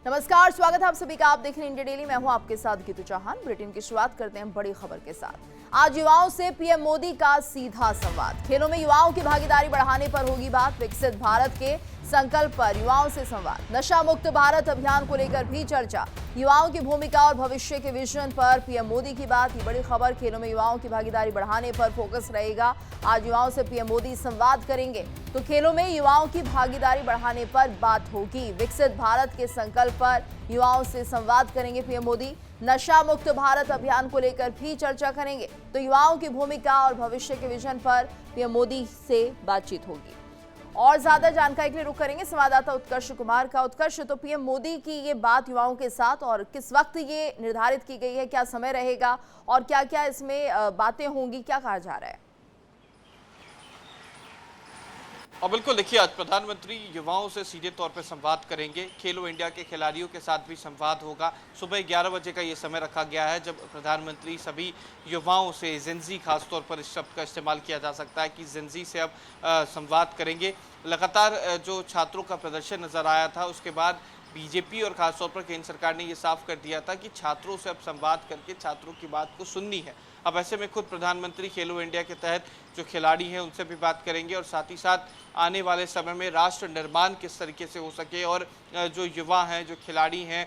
नमस्कार, स्वागत है आप सभी का। आप देख रहे हैं इंडिया डेली। मैं हूं आपके साथ गीतू चौहान। बुलेटिन की शुरुआत करते हैं बड़ी खबर के साथ। आज युवाओं से पीएम मोदी का सीधा संवाद। खेलों में युवाओं की भागीदारी बढ़ाने पर होगी बात। विकसित भारत के संकल्प पर युवाओं से संवाद। नशा मुक्त भारत अभियान को लेकर भी चर्चा। युवाओं की भूमिका और भविष्य के विजन पर पीएम मोदी की बात। ये बड़ी खबर। खेलों में युवाओं की भागीदारी बढ़ाने पर फोकस रहेगा। आज युवाओं से पीएम मोदी संवाद करेंगे तो खेलों में युवाओं की भागीदारी बढ़ाने पर बात होगी। विकसित भारत के संकल्प पर युवाओं से संवाद करेंगे पीएम मोदी। नशा मुक्त भारत अभियान को लेकर भी चर्चा करेंगे तो युवाओं की भूमिका और भविष्य के विजन पर पीएम मोदी से बातचीत होगी। और ज्यादा जानकारी के लिए रुख करेंगे संवाददाता उत्कर्ष कुमार का। उत्कर्ष, तो पीएम मोदी की ये बात युवाओं के साथ और किस वक्त ये निर्धारित की गई है, क्या समय रहेगा और क्या क्या इसमें बातें होंगी, क्या कहा जा रहा है? और बिल्कुल देखिए, आज प्रधानमंत्री युवाओं से सीधे तौर पर संवाद करेंगे। खेलो इंडिया के खिलाड़ियों के साथ भी संवाद होगा। सुबह 11 बजे का ये समय रखा गया है जब प्रधानमंत्री सभी युवाओं से, जेंजी खासतौर पर इस शब्द का इस्तेमाल किया जा सकता है कि जेंजी से अब संवाद करेंगे। लगातार जो छात्रों का प्रदर्शन नजर आया था उसके बाद बीजेपी और खासतौर पर केंद्र सरकार ने ये साफ कर दिया था कि छात्रों से अब संवाद करके छात्रों की बात को सुननी है। अब ऐसे में खुद प्रधानमंत्री खेलो इंडिया के तहत जो खिलाड़ी हैं उनसे भी बात करेंगे और साथ ही साथ आने वाले समय में राष्ट्र निर्माण किस तरीके से हो सके और जो युवा हैं, जो खिलाड़ी हैं,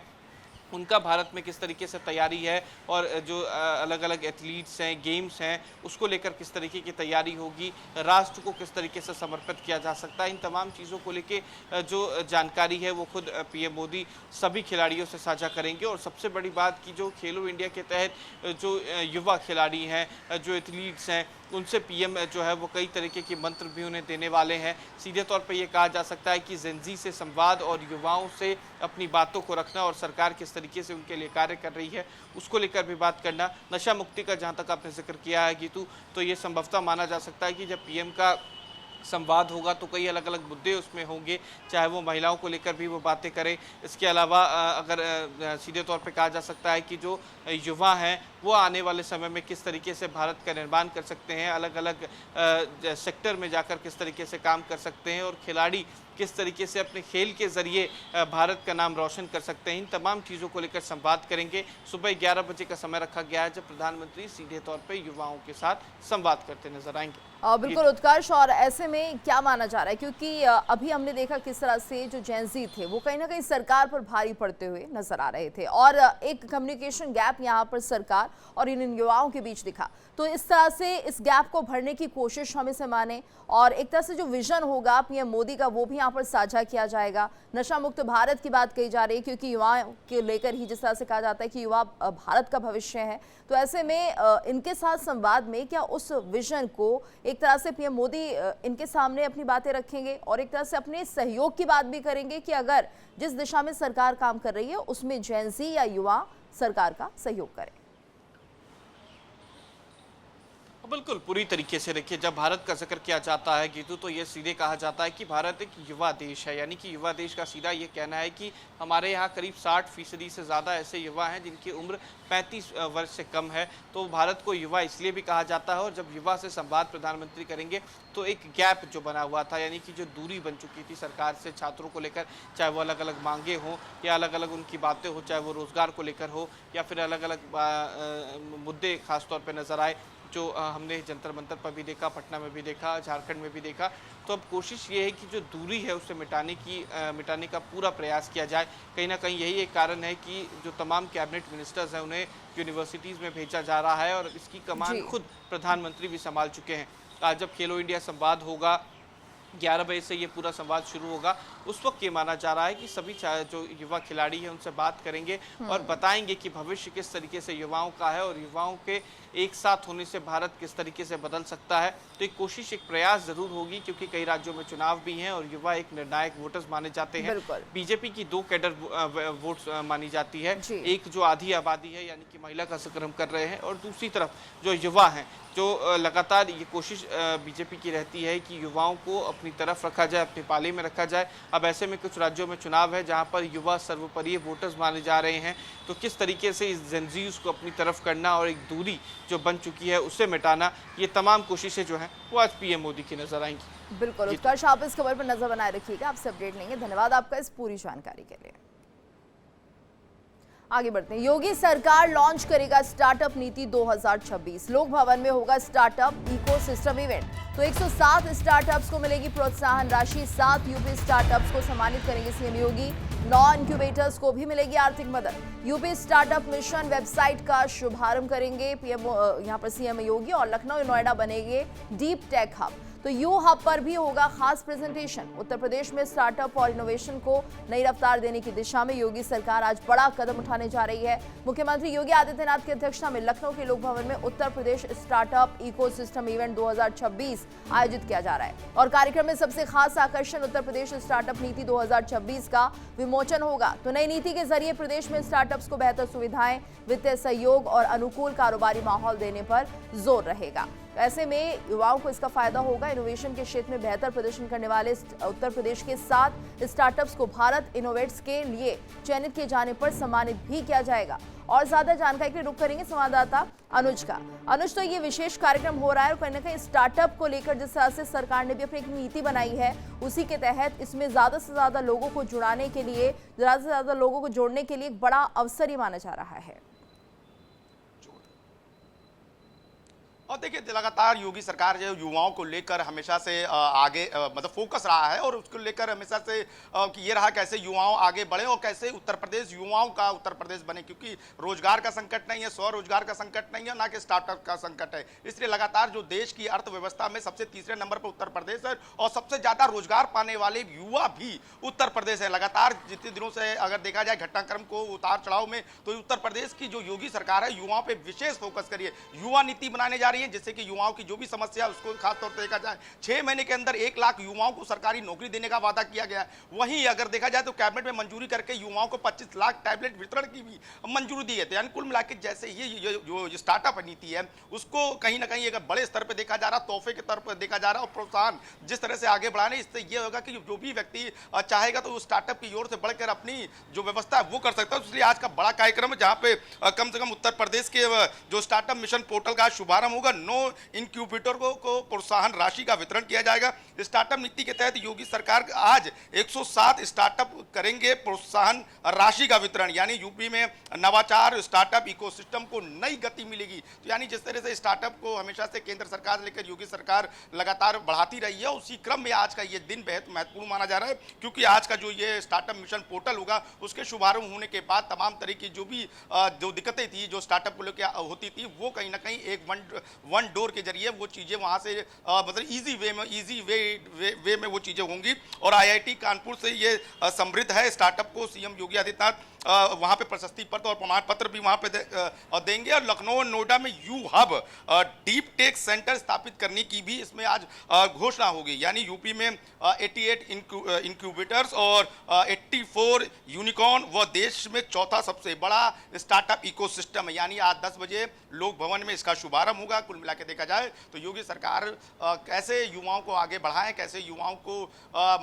उनका भारत में किस तरीके से तैयारी है और जो अलग अलग एथलीट्स हैं, गेम्स हैं, उसको लेकर किस तरीके की तैयारी होगी, राष्ट्र को किस तरीके से समर्पित किया जा सकता है, इन तमाम चीज़ों को लेके जो जानकारी है वो खुद पीएम मोदी सभी खिलाड़ियों से साझा करेंगे। और सबसे बड़ी बात कि जो खेलो इंडिया के तहत जो युवा खिलाड़ी हैं, जो एथलीट्स हैं, उनसे पीएम जो है वो कई तरीके के मंत्र भी उन्हें देने वाले हैं। सीधे तौर पे ये कहा जा सकता है कि जेंजी से संवाद और युवाओं से अपनी बातों को रखना और सरकार किस तरीके से उनके लिए कार्य कर रही है उसको लेकर भी बात करना। नशा मुक्ति का जहाँ तक आपने जिक्र किया है गीतू, तो ये संभवतः माना जा सकता है कि जब पीएम का संवाद होगा तो कई अलग अलग मुद्दे उसमें होंगे, चाहे वो महिलाओं को लेकर भी वो बातें करें। इसके अलावा अगर सीधे तौर पे कहा जा सकता है कि जो युवा हैं वो आने वाले समय में किस तरीके से भारत का निर्माण कर सकते हैं, अलग अलग सेक्टर में जाकर किस तरीके से काम कर सकते हैं और खिलाड़ी किस तरीके से अपने खेल के जरिए भारत का नाम रोशन कर सकते हैं, इन तमाम चीज़ों को लेकर संवाद करेंगे। सुबह 11 बजे का समय रखा गया है जब प्रधानमंत्री सीधे तौर पर युवाओं के साथ संवाद करते नजर आएंगे। बिल्कुल उत्कर्ष, और ऐसे में क्या माना जा रहा है, क्योंकि अभी हमने देखा किस तरह से जो जेंजी थे वो कहीं ना कहीं सरकार पर भारी पड़ते हुए नजर आ रहे थे और एक कम्युनिकेशन गैप यहाँ पर सरकार और इन युवाओं के बीच दिखा। तो इस तरह से इस गैप को भरने की कोशिश हम इसे माने और एक तरह से जो विजन होगा पीएम मोदी का वो भी यहाँ पर साझा किया जाएगा। नशा मुक्त भारत की बात कही जा रही है क्योंकि युवाओं के लेकर ही जिस तरह से कहा जाता है कि युवा भारत का भविष्य है। तो ऐसे में इनके साथ संवाद में क्या उस विजन को एक तरह से पीएम मोदी इनके सामने अपनी बातें रखेंगे और एक तरह से अपने सहयोग की बात भी करेंगे कि अगर जिस दिशा में सरकार काम कर रही है उसमें जेंजी या युवा सरकार का सहयोग करें? बिल्कुल पूरी तरीके से देखिए, जब भारत का जिक्र किया जाता है गीतू तो ये सीधे कहा जाता है कि भारत एक युवा देश है। यानी कि युवा देश का सीधा ये कहना है कि हमारे यहाँ करीब 60% से ज़्यादा ऐसे युवा हैं जिनकी उम्र 35 वर्ष से कम है। तो भारत को युवा इसलिए भी कहा जाता है और जब युवा से संवाद प्रधानमंत्री करेंगे तो एक गैप जो बना हुआ था, यानी कि जो दूरी बन चुकी थी सरकार से छात्रों को लेकर, चाहे वो अलग अलग मांगे हों या अलग अलग उनकी बातें हो, चाहे वो रोज़गार को लेकर हो या फिर अलग अलग मुद्दे खासतौर पर नज़र आए जो हमने जंतर मंतर पर भी देखा, पटना में भी देखा, झारखंड में भी देखा। तो अब कोशिश ये है कि जो दूरी है उसे मिटाने का पूरा प्रयास किया जाए। कहीं ना कहीं यही एक कारण है कि जो तमाम कैबिनेट मिनिस्टर्स हैं उन्हें यूनिवर्सिटीज़ में भेजा जा रहा है और इसकी कमान खुद प्रधानमंत्री भी संभाल चुके हैं। आज जब खेलो इंडिया संवाद होगा 11 बजे से ये पूरा संवाद शुरू होगा, उस वक्त ये माना जा रहा है कि सभी जो युवा खिलाड़ी हैं उनसे बात करेंगे और बताएंगे कि भविष्य किस तरीके से युवाओं का है और युवाओं के एक साथ होने से भारत किस तरीके से बदल सकता है। तो एक कोशिश, एक प्रयास जरूर होगी क्योंकि कई राज्यों में चुनाव भी हैं और युवा एक निर्णायक वोटर्स माने जाते हैं। बीजेपी की 2 कैडर वोट्स मानी जाती है, एक जो आधी आबादी है यानी कि महिला का जिक्र हम कर रहे हैं और दूसरी तरफ जो युवा हैं, जो लगातार ये कोशिश बीजेपी की रहती है कि युवाओं को अपनी तरफ रखा जाए, अपने पाले में रखा जाए। अब ऐसे में कुछ राज्यों में चुनाव है जहां पर युवा सर्वोपरि वोटर्स माने जा रहे हैं। तो किस तरीके से इस जेंजीज को अपनी तरफ करना और एक दूरी जो बन चुकी है उसे मिटाना, ये तमाम कोशिशें जो हैं वो आज पीएम मोदी की नजर आएंगी। बिल्कुल उत्कर्ष, आप इस खबर पर नजर बनाए रखिएगा, आपसे अपडेट लेंगे। धन्यवाद आपका इस पूरी जानकारी के लिए। आगे बढ़ते हैं। योगी सरकार लॉन्च करेगा स्टार्टअप नीति 2026। लोक भवन में होगा स्टार्टअप इकोसिस्टम इवेंट। तो 107 स्टार्टअप्स को मिलेगी प्रोत्साहन राशि। 7 यूपी स्टार्टअप्स को सम्मानित करेंगे सीएम योगी। 9 इंक्यूबेटर्स को भी मिलेगी आर्थिक मदद। यूपी स्टार्टअप मिशन वेबसाइट का शुभारंभ करेंगे पीएम यहां पर सीएम योगी। और लखनऊ नोएडा बनेंगे डीप टेक हब। तो यू हब पर भी होगा खास प्रेजेंटेशन। उत्तर प्रदेश में स्टार्टअप और इनोवेशन को नई रफ्तार देने की दिशा में योगी सरकार आज बड़ा कदम उठाने जा रही है। मुख्यमंत्री योगी आदित्यनाथ की अध्यक्षता में लखनऊ के लोक भवन में Uttar Pradesh startup ecosystem event 2026 आयोजित किया जा रहा है। और कार्यक्रम में सबसे खास आकर्षण उत्तर प्रदेश स्टार्टअप नीति 2026 का विमोचन होगा। तो नई नीति के जरिए प्रदेश में स्टार्टअप्स को बेहतर सुविधाएं, वित्तीय सहयोग और अनुकूल कारोबारी माहौल देने पर जोर रहेगा। ऐसे में युवाओं को इसका फायदा होगा। इनोवेशन के क्षेत्र में बेहतर प्रदर्शन करने वाले उत्तर प्रदेश के 7 स्टार्टअप्स को भारत इनोवेट्स के लिए चयनित किए जाने पर सम्मानित भी किया जाएगा। और ज्यादा जानकारी के लिए रुख करेंगे संवाददाता अनुज का। अनुज, तो ये विशेष कार्यक्रम हो रहा है और कहीं ना कहीं स्टार्टअप को लेकर जिस तरह से सरकार ने भी अपनी एक नीति बनाई है, उसी के तहत इसमें ज्यादा से ज्यादा लोगों को जुड़ाने के लिए, ज्यादा से ज्यादा लोगों को जोड़ने के लिए एक बड़ा अवसर ही माना जा रहा है। और देखिए, लगातार योगी सरकार जो युवाओं को लेकर हमेशा से आगे मतलब फोकस रहा है और उसको लेकर हमेशा से कि ये रहा कैसे युवाओं आगे बढ़े और कैसे उत्तर प्रदेश युवाओं का उत्तर प्रदेश बने, क्योंकि रोजगार का संकट नहीं है, स्वरोजगार का संकट नहीं है, ना कि स्टार्टअप का संकट है। इसलिए लगातार जो देश की अर्थव्यवस्था में सबसे तीसरे नंबर पर उत्तर प्रदेश है और सबसे ज्यादा रोजगार पाने वाले युवा भी उत्तर प्रदेश है। लगातार जितने दिनों से अगर देखा जाए घटनाक्रम को उतार चढ़ाव में, तो उत्तर प्रदेश की जो योगी सरकार है युवाओं पर विशेष फोकस करिए, युवा नीति बनाने जा रही है जिससे कि युवाओं की जो भी समस्या है उसको खास तौर पर देखा जाए। 6 महीने के अंदर 1 लाख युवाओं को सरकारी नौकरी देने का वादा किया गया है। वहीं अगर देखा जाए तो कैबिनेट में मंजूरी करके युवाओं को 25 लाख टैबलेट वितरण की भी मंजूरी दी है। तो यानी कुल मिलाकर जैसे ये जो स्टार्टअप नीति है उसको कहीं ना कहीं एक बड़े स्तर पर देखा जा रहा है, तोहफे के तौर पर देखा जा रहा है और प्रोत्साहन जिस तरह से आगे बढ़ाने, इससे ये होगा कि जो भी व्यक्ति चाहेगा तो स्टार्टअप की ओर से बढ़कर अपनी जो व्यवस्था है वो कर सकता है। इसलिए आज का बड़ा कार्यक्रम है जहां पे कम से कम उत्तर प्रदेश के जो स्टार्टअप मिशन पोर्टल का शुभारंभ होगा। 9 इंक्यूबेटर को प्रोत्साहन राशि का वितरण किया जाएगा। स्टार्टअप नीति के तहत योगी सरकार आज 107 स्टार्टअप करेंगे प्रोत्साहन राशि का वितरण, यानी यूपी में नवाचार स्टार्टअप इकोसिस्टम को नई गति मिलेगी। तो यानी जिस तरह से स्टार्टअप को हमेशा से केंद्र सरकार से लेकर योगी सरकार लगातार बढ़ाती रही है, उसी क्रम में आज का ये दिन बेहद महत्वपूर्ण माना जा रहा है, क्योंकि आज का जो ये स्टार्टअप मिशन पोर्टल होगा उसके शुभारंभ होने के बाद तमाम तरह की जो भी जो दिक्कतें थी जो स्टार्टअप को लेकर होती थी वो कहीं ना कहीं एक वन डोर के जरिए वो चीजें वहां से मतलब इजी वे में वो चीजें होंगी। और आईआईटी कानपुर से ये समृद्ध है स्टार्टअप को सीएम योगी आदित्यनाथ वहां पे प्रशस्ति पत्र और प्रमाण पत्र भी वहां पे देंगे। और लखनऊ और नोएडा में you hub deep tech centre स्थापित करने की भी इसमें आज घोषणा होगी। यानी यूपी में 88 इंक्यूबेटर्स और 84 यूनिकॉर्न व देश में चौथा सबसे बड़ा स्टार्टअप इकोसिस्टम है। यानी आज 10 बजे लोक भवन में इसका शुभारंभ होगा। कुल मिला के देखा जाए तो योगी सरकार कैसे युवाओं को आगे बढ़ाएं, कैसे युवाओं को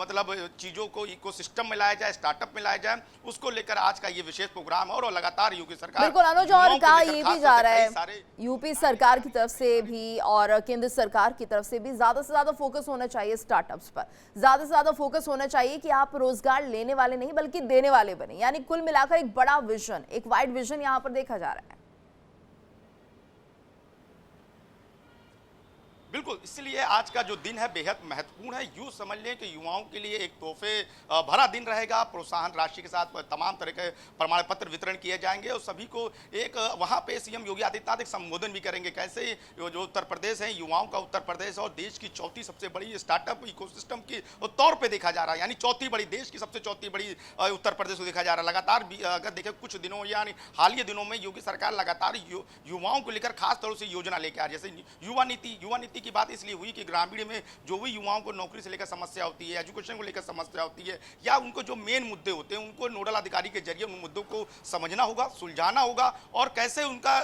मतलब चीजों को इकोसिस्टम में लाया जाए, स्टार्टअप में लाया जाए, उसको लेकर आज ये विशेष प्रोग्राम और लगातार योगी सरकार बिल्कुल अनुज। और कहा ये भी जा रहा है यूपी सरकार की तरफ से भी और केंद्र सरकार की तरफ से भी ज्यादा से ज्यादा फोकस होना चाहिए स्टार्टअप्स पर, ज्यादा से ज्यादा फोकस होना चाहिए कि आप रोजगार लेने वाले नहीं बल्कि देने वाले बने। यानी कुल मिलाकर एक बड़ा विजन, एक वाइड विजन यहाँ पर देखा जा रहा है। बिल्कुल, इसलिए आज का जो दिन है बेहद महत्वपूर्ण है। यूँ समझ लें कि युवाओं के लिए एक तोहफे भरा दिन रहेगा। प्रोत्साहन राशि के साथ तमाम तरह के प्रमाण पत्र वितरण किए जाएंगे और सभी को एक वहाँ पे सीएम योगी आदित्यनाथ एक संबोधन भी करेंगे। कैसे जो उत्तर प्रदेश है, युवाओं का उत्तर प्रदेश और देश की चौथी सबसे बड़ी स्टार्टअप इकोसिस्टम के तौर पर देखा जा रहा है। यानी चौथी बड़ी, देश की सबसे चौथी बड़ी उत्तर प्रदेश को देखा जा रहा है। लगातार अगर देखें कुछ दिनों यानी हालिया दिनों में योगी सरकार लगातार युवाओं को लेकर खास तौर से योजना लेकर आ रही है। जैसे युवा नीति की बात इसलिए हुई कि ग्रामीण में जो भी युवाओं को नौकरी से लेकर समस्या होती है, एजुकेशन को लेकर समस्या होती है, या उनको जो मेन मुद्दे होते हैं उनको नोडल अधिकारी के जरिए उन मुद्दों को समझना होगा, सुलझाना होगा और कैसे उनका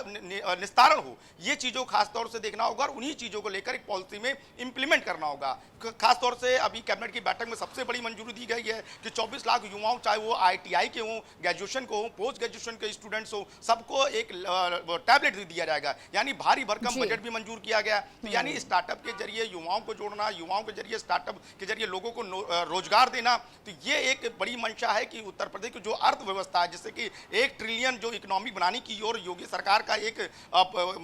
निस्तारण हो, ये चीजों खास तौर से देखना होगा और उन्हीं चीजों को लेकर एक पॉलिसी में इंप्लीमेंट करना होगा। खास तौर से अभी कैबिनेट की बैठक में सबसे बड़ी मंजूरी दी गई है कि 24 लाख युवाओं, चाहे वो ITI के हों, ग्रेजुएशन को हों, पोस्ट ग्रेजुएशन के स्टूडेंट्स हो, सबको एक टैबलेट दिया जाएगा। यानी भारी भरकम बजट भी मंजूर किया गया। तो यानी स्टार्टअप के जरिए युवाओं को जोड़ना, युवाओं के जरिए स्टार्टअप के जरिए लोगों को रोजगार देना, तो ये एक बड़ी मंशा है कि उत्तर प्रदेश की जो अर्थव्यवस्था है, जिससे कि 1 ट्रिलियन जो इकोनॉमी बनाने की ओर योगी सरकार का एक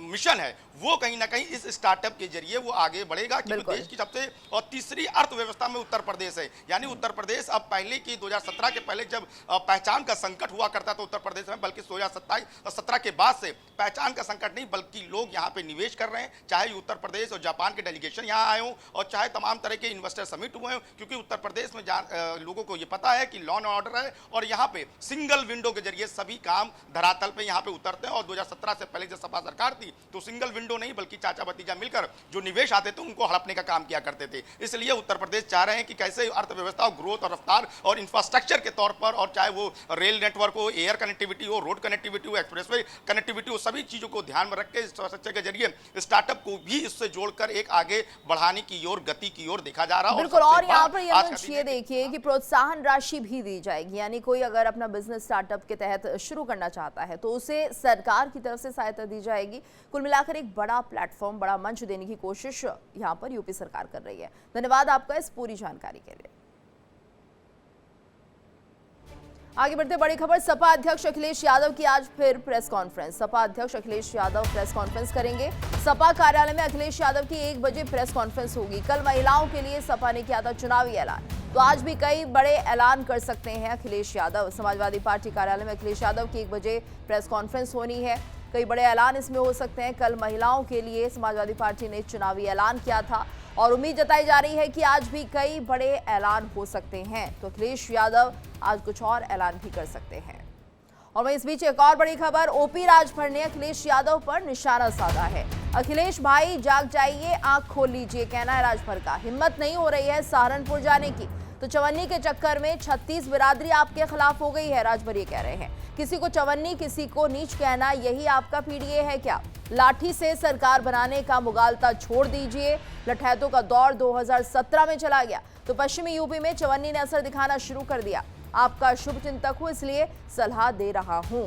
मिशन है, वो कहीं ना कहीं इस स्टार्टअप के जरिए वो आगे बढ़ेगा। कि देश की सबसे और तीसरी अर्थव्यवस्था में उत्तर प्रदेश है। यानी उत्तर प्रदेश अब पहले की 2017 के पहले जब पहचान का संकट हुआ करता था उत्तर प्रदेश में, बल्कि 2017 के बाद से पहचान का संकट नहीं, बल्कि लोग यहाँ पे निवेश कर रहे हैं, चाहे उत्तर प्रदेश और जापान के डेलीगेशन यहाँ आए हों और चाहे तमाम तरह के इन्वेस्टर समिट हुए हों, क्योंकि उत्तर प्रदेश में लोगों को ये पता है कि लॉ एंड ऑर्डर है और यहाँ पे सिंगल विंडो के जरिए सभी काम धरातल पे यहाँ पे उतरते हैं। और 2017 से पहले जब सपा सरकार थी तो सिंगल विंडो नहीं बल्कि चाचा भतीजा मिलकर जो निवेश आते थे उनको हड़पने का काम किया करते थे। इसलिए उत्तर प्रदेश चाह रहे हैं कि कैसे अर्थव्यवस्था और ग्रोथ और रफ्तार और इंफ्रास्ट्रक्चर के तौर पर, और चाहे वो रेल नेटवर्क हो, एयर कनेक्टिविटी हो, रोड कनेक्टिविटी हो, एक्सप्रेसवे कनेक्टिविटी हो, सभी चीजों को ध्यान में रख के इंफ्रास्ट्रक्चर के जरिए स्टार्टअप को भी इससे जोड़कर एक आगे बढ़ाने की ओर, गति की ओर देखा जा रहा है। बिल्कुल, और यहाँ पर ये देखिए कि प्रोत्साहन राशि भी दी जाएगी, यानी कोई अगर अपना बिजनेस स्टार्टअप के तहत शुरू करना चाहता है तो उसे सरकार की तरफ से सहायता दी जाएगी। कुल मिलाकर एक बड़ा प्लेटफॉर्म, बड़ा मंच देने की कोशिश यहाँ पर यूपी सरकार कर रही है। धन्यवाद आपका इस पूरी जानकारी के लिए। आगे बढ़ते बड़ी खबर, सपा अध्यक्ष अखिलेश यादव की आज फिर प्रेस कॉन्फ्रेंस। सपा अध्यक्ष अखिलेश यादव प्रेस कॉन्फ्रेंस करेंगे। सपा कार्यालय में अखिलेश यादव की 1 बजे प्रेस कॉन्फ्रेंस होगी। कल महिलाओं के लिए सपा ने किया था चुनावी ऐलान, तो आज भी कई बड़े ऐलान कर सकते हैं अखिलेश यादव। समाजवादी पार्टी कार्यालय में अखिलेश यादव की 1 बजे प्रेस कॉन्फ्रेंस होनी है। कई बड़े ऐलान इसमें हो सकते हैं। कल महिलाओं के लिए समाजवादी पार्टी ने चुनावी ऐलान किया था और उम्मीद जताई जा रही है कि आज भी कई बड़े ऐलान हो सकते हैं, तो अखिलेश यादव आज कुछ और ऐलान भी कर सकते हैं। और वहीं इस बीच एक और बड़ी खबर, ओपी राजभर ने अखिलेश यादव पर निशाना साधा है। अखिलेश भाई जाग जाइए, आंख खोल लीजिए, कहना है राजभर का। हिम्मत नहीं हो रही है सहारनपुर जाने की, तो चवन्नी के चक्कर में 36 बिरादरी आपके खिलाफ हो गई है, राजभर ये कह रहे हैं। किसी को चवन्नी, किसी को नीच कहना, यही आपका पीडीए है क्या? लाठी से सरकार बनाने का मुगालता छोड़ दीजिए। लठैतों का दौर 2017 में चला गया तो पश्चिमी यूपी में चवन्नी ने असर दिखाना शुरू कर दिया। आपका शुभ चिंतक हूं, इसलिए सलाह दे रहा हूं।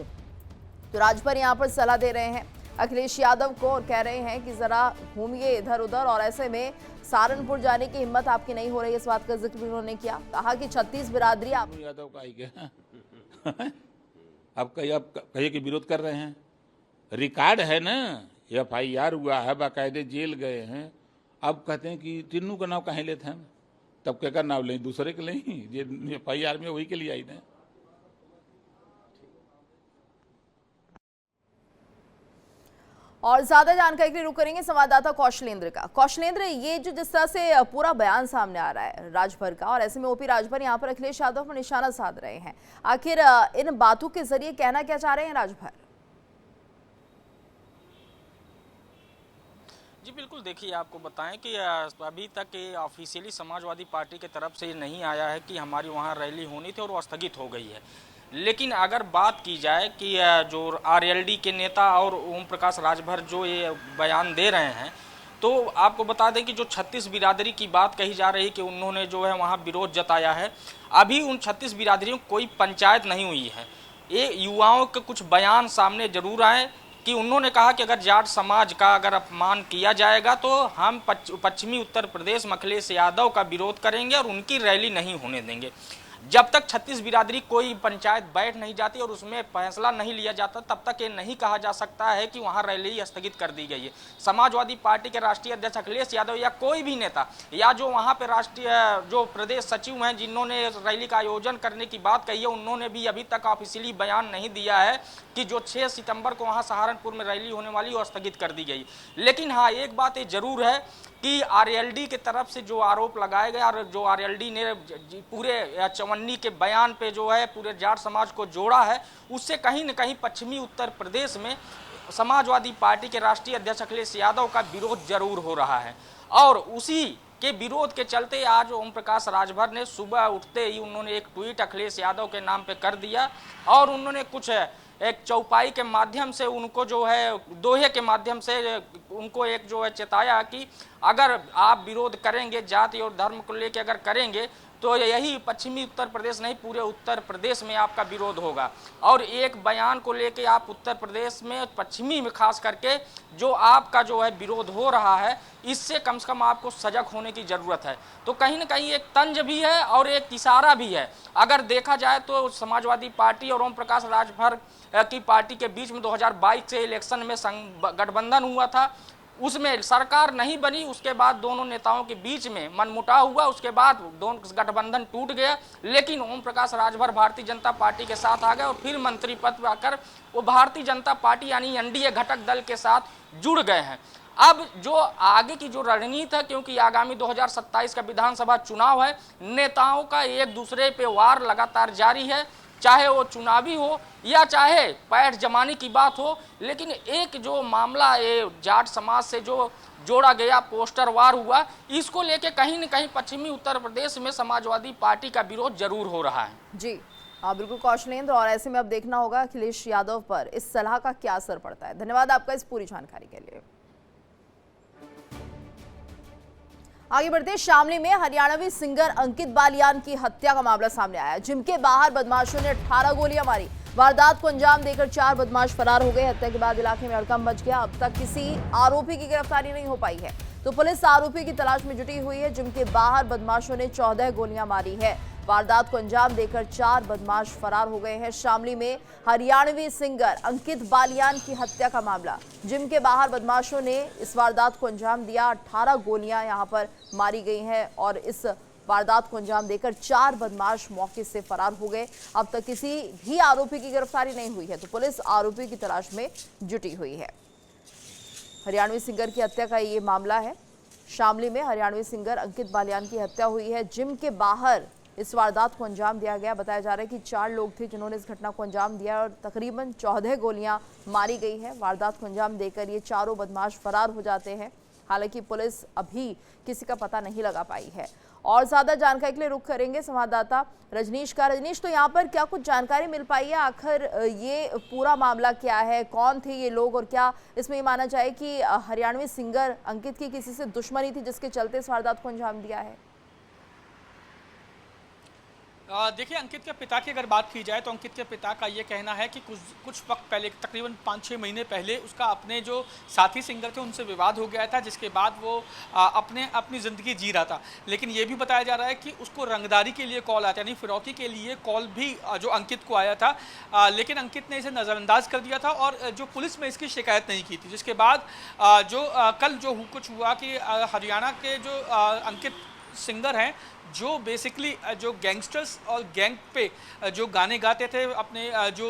तो राजभर यहां पर सलाह दे रहे हैं अखिलेश यादव को और कह रहे हैं कि जरा घूमिए इधर उधर, और ऐसे में सहारनपुर जाने की हिम्मत आपकी नहीं हो रही। इस बात का जिक्र भी उन्होंने किया, कहा कि 36 बिरादरी आप यादव का आई आप कहिए कि विरोध कर रहे हैं। रिकॉर्ड है ना, FIR हुआ है, बाकायदे जेल गए हैं। अब कहते हैं कि टिन्नू का नाम कहीं लेते हैं, तब क्या नाम लें, दूसरे के लें, ये FIR में वही के लिए आई ना। और ज्यादा जानकारी के लिए रुक करेंगे संवाददाता कौशलेंद्र का। कौशलेंद्र, ये जो जिस तरह से पूरा बयान सामने आ रहा है राजभर का, और ऐसे में ओपी राजभर यहाँ पर अखिलेश यादव पर निशाना साध रहे हैं, आखिर इन बातों के जरिए कहना क्या चाह रहे हैं राजभर? जी बिल्कुल, देखिए आपको बताएं कि अभी तक ऑफिशियली समाजवादी पार्टी की तरफ से ये नहीं आया है कि हमारी वहाँ रैली होनी थी और वो स्थगित हो गई है। लेकिन अगर बात की जाए कि जो RLD के नेता और ओम प्रकाश राजभर जो ये बयान दे रहे हैं, तो आपको बता दें कि जो 36 बिरादरी की बात कही जा रही है कि उन्होंने जो है वहाँ विरोध जताया है, अभी उन 36 बिरादरियों को कोई पंचायत नहीं हुई है। ये युवाओं के कुछ बयान सामने जरूर आए कि उन्होंने कहा कि अगर जाट समाज का अगर अपमान किया जाएगा तो हम पश्चिमी उत्तर प्रदेश में अखिलेश यादव का विरोध करेंगे और उनकी रैली नहीं होने देंगे। जब तक 36 बिरादरी कोई पंचायत बैठ नहीं जाती और उसमें फैसला नहीं लिया जाता, तब तक ये नहीं कहा जा सकता है कि वहाँ रैली स्थगित कर दी गई है। समाजवादी पार्टी के राष्ट्रीय अध्यक्ष अखिलेश यादव या कोई भी नेता या जो वहाँ पे राष्ट्रीय जो प्रदेश सचिव हैं जिन्होंने रैली का आयोजन करने की बात कही है, उन्होंने भी अभी तक ऑफिशियली बयान नहीं दिया है कि जो 6 सितंबर को वहाँ सहारनपुर में रैली होने वाली वो स्थगित कर दी गई। लेकिन हाँ, एक बात ये जरूर है कि RLD की तरफ से जो आरोप लगाए गए और जो RLD ने पूरे चवन्नी के बयान पे जो है पूरे जाट समाज को जोड़ा है, उससे कहीं न कहीं पश्चिमी उत्तर प्रदेश में समाजवादी पार्टी के राष्ट्रीय अध्यक्ष अखिलेश यादव का विरोध जरूर हो रहा है। और उसी के विरोध के चलते आज ओम प्रकाश राजभर ने सुबह उठते ही उन्होंने एक ट्वीट अखिलेश यादव के नाम पे कर दिया और उन्होंने कुछ एक चौपाई के माध्यम से उनको जो है दोहे के माध्यम से उनको एक जो है चेताया कि अगर आप विरोध करेंगे, जाति और धर्म को लेकर अगर करेंगे तो यही पश्चिमी उत्तर प्रदेश नहीं, पूरे उत्तर प्रदेश में आपका विरोध होगा। और एक बयान को लेके आप उत्तर प्रदेश में, पश्चिमी में खास करके जो आपका जो है विरोध हो रहा है, इससे कम से कम आपको सजग होने की ज़रूरत है। तो कहीं ना कहीं एक तंज भी है और एक इशारा भी है। अगर देखा जाए तो समाजवादी पार्टी और ओम प्रकाश राजभर की पार्टी के बीच में 2022 से इलेक्शन में गठबंधन हुआ था, उसमें सरकार नहीं बनी। उसके बाद दोनों नेताओं के बीच में मनमुटाव हुआ, उसके बाद दोनों गठबंधन टूट गया। लेकिन ओम प्रकाश राजभर भारतीय जनता पार्टी के साथ आ गए और फिर मंत्री पद पर आकर वो भारतीय जनता पार्टी यानी एनडीए घटक दल के साथ जुड़ गए हैं। अब जो आगे की जो रणनीति है, क्योंकि आगामी 2027 का विधानसभा चुनाव है, नेताओं का एक दूसरे पे वार लगातार जारी है, चाहे वो चुनावी हो या चाहे पैठ जमाने की बात हो। लेकिन एक जो मामला ये जाट समाज से जो जोड़ा गया पोस्टर वार हुआ, इसको लेके कहीं न कहीं पश्चिमी उत्तर प्रदेश में समाजवादी पार्टी का विरोध जरूर हो रहा है। जी हाँ, बिल्कुल कौशलेंद्र, और ऐसे में अब देखना होगा अखिलेश यादव पर इस सलाह का क्या असर पड़ता है। धन्यवाद आपका इस पूरी जानकारी के लिए। आगे बढ़ते, शामली में हरियाणवी सिंगर अंकित बालियान की हत्या का मामला सामने आया। जिम के बाहर बदमाशों ने 18 गोलियां मारी। वारदात को अंजाम देकर 4 बदमाश फरार हो गए। हत्या के बाद इलाके में हड़कंप मच गया। अब तक किसी आरोपी की गिरफ्तारी नहीं हो पाई है, तो पुलिस आरोपी की तलाश में जुटी हुई है। जिम के बाहर बदमाशों ने 14 गोलियां मारी है। वारदात को अंजाम देकर 4 बदमाश फरार हो गए हैं। शामली में हरियाणवी सिंगर अंकित बालियान की हत्या का मामला। जिम के बाहर बदमाशों ने इस वारदात को अंजाम दिया। 18 गोलियां यहां पर मारी गई हैं और इस वारदात को अंजाम देकर 4 बदमाश मौके से फरार हो गए। अब तक किसी भी आरोपी की गिरफ्तारी नहीं हुई है, तो पुलिस आरोपी की तलाश में जुटी हुई है। हरियाणवी सिंगर की हत्या का ये मामला है। शामली में हरियाणवी सिंगर अंकित बालियान की हत्या हुई है। जिम के बाहर इस वारदात को अंजाम दिया गया। बताया जा रहा है कि 4 लोग थे जिन्होंने इस घटना को अंजाम दिया और तकरीबन 14 गोलियां मारी गई है। वारदात को अंजाम देकर ये चारों बदमाश फरार हो जाते हैं। हालांकि पुलिस अभी किसी का पता नहीं लगा पाई है। और ज्यादा जानकारी के लिए रुख करेंगे संवाददाता रजनीश का। रजनीश, तो यहाँ पर क्या कुछ जानकारी मिल पाई है? आखिर ये पूरा मामला क्या है? कौन थे ये लोग और क्या इसमें ये माना जाए कि हरियाणवी सिंगर अंकित की किसी से दुश्मनी थी जिसके चलते इस वारदात को अंजाम दिया है? देखिए, अंकित के पिता की अगर बात की जाए तो अंकित के पिता का ये कहना है कि कुछ वक्त पहले, तकरीबन 5-6 महीने पहले, उसका अपने जो साथी सिंगर थे उनसे विवाद हो गया था, जिसके बाद वो अपनी ज़िंदगी जी रहा था। लेकिन ये भी बताया जा रहा है कि उसको रंगदारी के लिए कॉल आया था, यानी फिरौती के लिए कॉल भी जो अंकित को आया था, लेकिन अंकित ने इसे नज़रअंदाज कर दिया था और जो पुलिस में इसकी शिकायत नहीं की थी। जिसके बाद कल जो कुछ हुआ कि हरियाणा के जो अंकित सिंगर हैं, जो बेसिकली जो गैंगस्टर्स और गैंग पे जो गाने गाते थे, अपने जो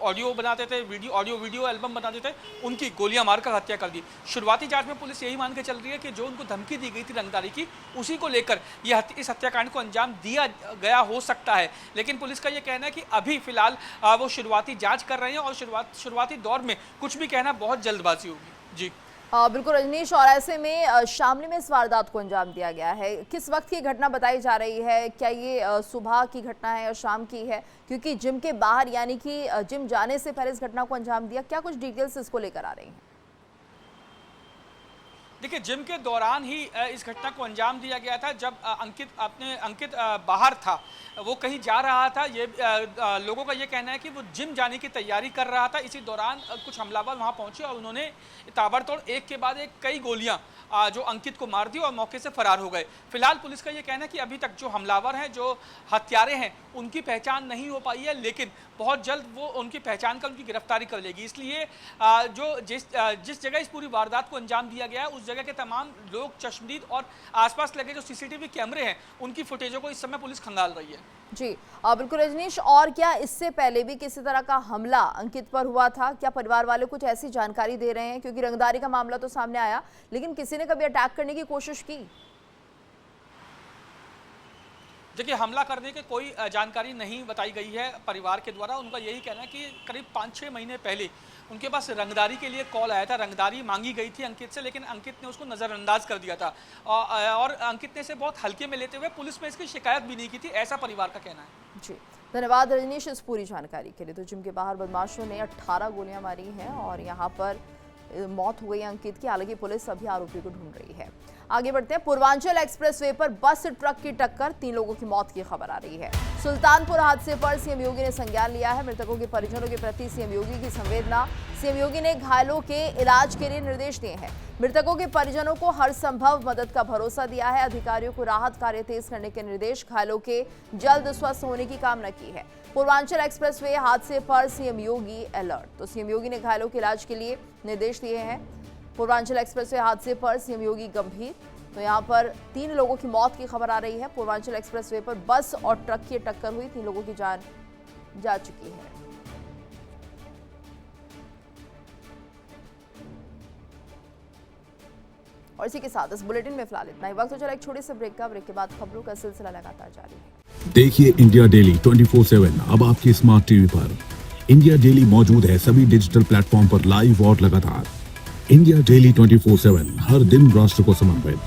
ऑडियो बनाते थे, वीडियो एल्बम बनाते थे, उनकी गोलियां मारकर हत्या कर दी। शुरुआती जांच में पुलिस यही मान के चल रही है कि जो उनको धमकी दी गई थी रंगदारी की, उसी को लेकर इस हत्याकांड को अंजाम दिया गया हो सकता है। लेकिन पुलिस का ये कहना है कि अभी फिलहाल वो शुरुआती जाँच कर रहे हैं और शुरुआती दौर में कुछ भी कहना बहुत जल्दबाजी होगी। जी बिल्कुल रजनीश, और ऐसे में शामली में इस वारदात को अंजाम दिया गया है। किस वक्त की घटना बताई जा रही है? क्या ये सुबह की घटना है या शाम की है? क्योंकि जिम के बाहर, यानी कि जिम जाने से पहले इस घटना को अंजाम दिया, क्या कुछ डिटेल्स इसको लेकर आ रही हैं? देखिए, जिम के दौरान ही इस घटना को अंजाम दिया गया था। जब अंकित बाहर था, वो कहीं जा रहा था। ये लोगों का ये कहना है कि वो जिम जाने की तैयारी कर रहा था। इसी दौरान कुछ हमलावर वहां पहुंचे और उन्होंने ताबड़तोड़ एक के बाद एक कई गोलियां जो अंकित को मार दी और मौके से फरार हो गए। फिलहाल पुलिस का ये कहना है कि अभी तक जो हमलावर हैं, जो हत्यारे हैं, उनकी पहचान नहीं हो पाई है, लेकिन बहुत जल्द वो उनकी पहचान कर उनकी गिरफ्तारी कर लेगी। इसलिए जिस जगह इस पूरी वारदात को अंजाम दिया गया है, उस जगह के तमाम लोग, चश्मदीद और आसपास लगे जो सीसीटीवी कैमरे हैं, उनकी फुटेजों को इस समय पुलिस खंगाल रही है। जी बिल्कुल रजनीश, और क्या इससे पहले भी किसी तरह का हमला अंकित पर हुआ था? क्या परिवार वाले कुछ ऐसी जानकारी दे रहे हैं? क्योंकि रंगदारी का मामला तो सामने आया, लेकिन किसी ने कभी अटैक करने की कोशिश की? देखिए, हमला करने की कोई जानकारी नहीं बताई गई है परिवार के द्वारा। उनका यही कहना है कि करीब 5-6 महीने पहले उनके पास रंगदारी के लिए कॉल आया था, रंगदारी मांगी गई थी अंकित से, लेकिन अंकित ने उसको नज़रअंदाज कर दिया था और अंकित ने इसे बहुत हल्के में लेते हुए पुलिस में इसकी शिकायत भी नहीं की थी, ऐसा परिवार का कहना है। जी धन्यवाद रजनीश इस पूरी जानकारी के लिए। तो जिम के बाहर बदमाशों ने 18 गोलियां मारी हैं और यहाँ पर मौत हो गई अंकित की। हालांकि पुलिस अभी आरोपी को ढूंढ रही है। आगे बढ़ते हैं। पूर्वांचल एक्सप्रेसवे पर बस ट्रक की टक्कर, 3 लोगों की मौत की खबर आ रही है। सुल्तानपुर हादसे पर सीएम योगी ने संज्ञान लिया है। मृतकों के परिजनों के प्रति सीएम योगी की संवेदना। सीएम योगी ने घायलों के इलाज के लिए निर्देश दिए हैं। मृतकों के परिजनों को हर संभव मदद का भरोसा दिया है। अधिकारियों को राहत कार्य तेज करने के निर्देश, घायलों के जल्द स्वस्थ होने की कामना की है। पूर्वांचल एक्सप्रेसवे हादसे पर सीएम योगी अलर्ट, तो सीएम योगी ने घायलों के इलाज के लिए निर्देश दिए हैं। पूर्वांचल एक्सप्रेसवे हादसे पर सीएम योगी गंभीर, तो यहां पर 3 लोगों की मौत की खबर आ रही है। पूर्वांचल एक्सप्रेसवे पर बस और ट्रक की टक्कर हुई, 3 लोगों की जान जा चुकी है। और इसी के साथ इस बुलेटिन में फिलहाल इतना ही। वक्त हो चला एक छोटे से ब्रेक का। ब्रेक के बाद खबरों का सिलसिला लगातार जारी है। देखिए इंडिया डेली 24/7 अब आपकी स्मार्ट टीवी पर। इंडिया डेली मौजूद है सभी डिजिटल प्लेटफॉर्म पर लाइव और लगातार। इंडिया डेली 24/7 हर दिन राष्ट्र को समर्पित।